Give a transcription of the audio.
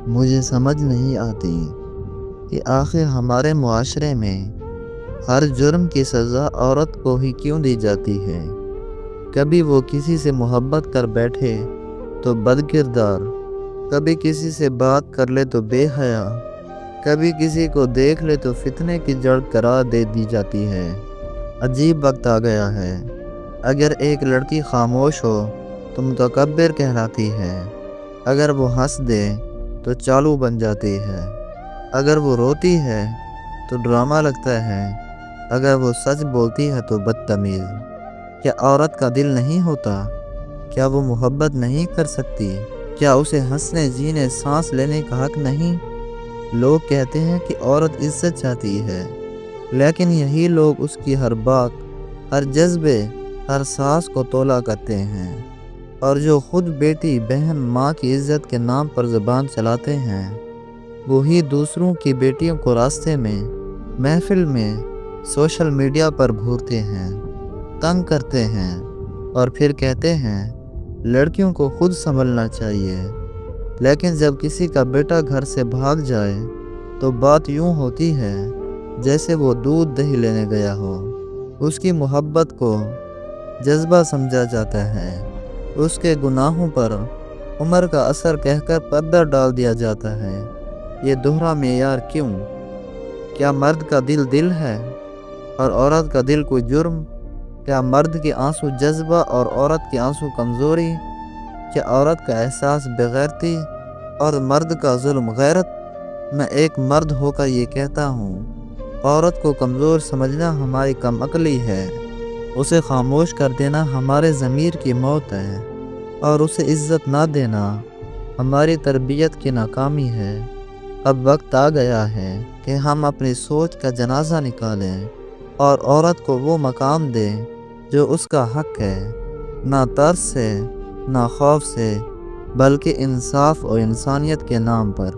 مجھے سمجھ نہیں آتی کہ آخر ہمارے معاشرے میں ہر جرم کی سزا عورت کو ہی کیوں دی جاتی ہے۔ کبھی وہ کسی سے محبت کر بیٹھے تو بد کردار، کبھی کسی سے بات کر لے تو بے حیا، کبھی کسی کو دیکھ لے تو فتنے کی جڑ قرار دے دی جاتی ہے۔ عجیب وقت آ گیا ہے۔ اگر ایک لڑکی خاموش ہو تو متکبر کہلاتی ہے، اگر وہ ہنس دے تو چالو بن جاتی ہے، اگر وہ روتی ہے تو ڈرامہ لگتا ہے، اگر وہ سچ بولتی ہے تو بدتمیز۔ کیا عورت کا دل نہیں ہوتا؟ کیا وہ محبت نہیں کر سکتی؟ کیا اسے ہنسنے جینے سانس لینے کا حق نہیں؟ لوگ کہتے ہیں کہ عورت عزت چاہتی ہے، لیکن یہی لوگ اس کی ہر بات، ہر جذبے، ہر سانس کو تولا کرتے ہیں، اور جو خود بیٹی، بہن، ماں کی عزت کے نام پر زبان چلاتے ہیں، وہی دوسروں کی بیٹیوں کو راستے میں، محفل میں، سوشل میڈیا پر گھورتے ہیں، تنگ کرتے ہیں، اور پھر کہتے ہیں لڑکیوں کو خود سنبھلنا چاہیے۔ لیکن جب کسی کا بیٹا گھر سے بھاگ جائے تو بات یوں ہوتی ہے جیسے وہ دودھ دہی لینے گیا ہو۔ اس کی محبت کو جذبہ سمجھا جاتا ہے، اس کے گناہوں پر عمر کا اثر کہہ کر پردہ ڈال دیا جاتا ہے۔ یہ دوہرا معیار کیوں؟ کیا مرد کا دل ہے اور عورت کا دل کوئی جرم؟ کیا مرد کے آنسو جذبہ اور عورت کے آنسو کمزوری؟ کیا عورت کا احساس بغیرتی اور مرد کا ظلم غیرت؟ میں ایک مرد ہو کر یہ کہتا ہوں، عورت کو کمزور سمجھنا ہماری کم عقلی ہے، اسے خاموش کر دینا ہمارے ضمیر کی موت ہے، اور اسے عزت نہ دینا ہماری تربیت کی ناکامی ہے۔ اب وقت آ گیا ہے کہ ہم اپنی سوچ کا جنازہ نکالیں اور عورت کو وہ مقام دیں جو اس کا حق ہے، نہ ترس سے، نہ خوف سے، بلکہ انصاف اور انسانیت کے نام پر۔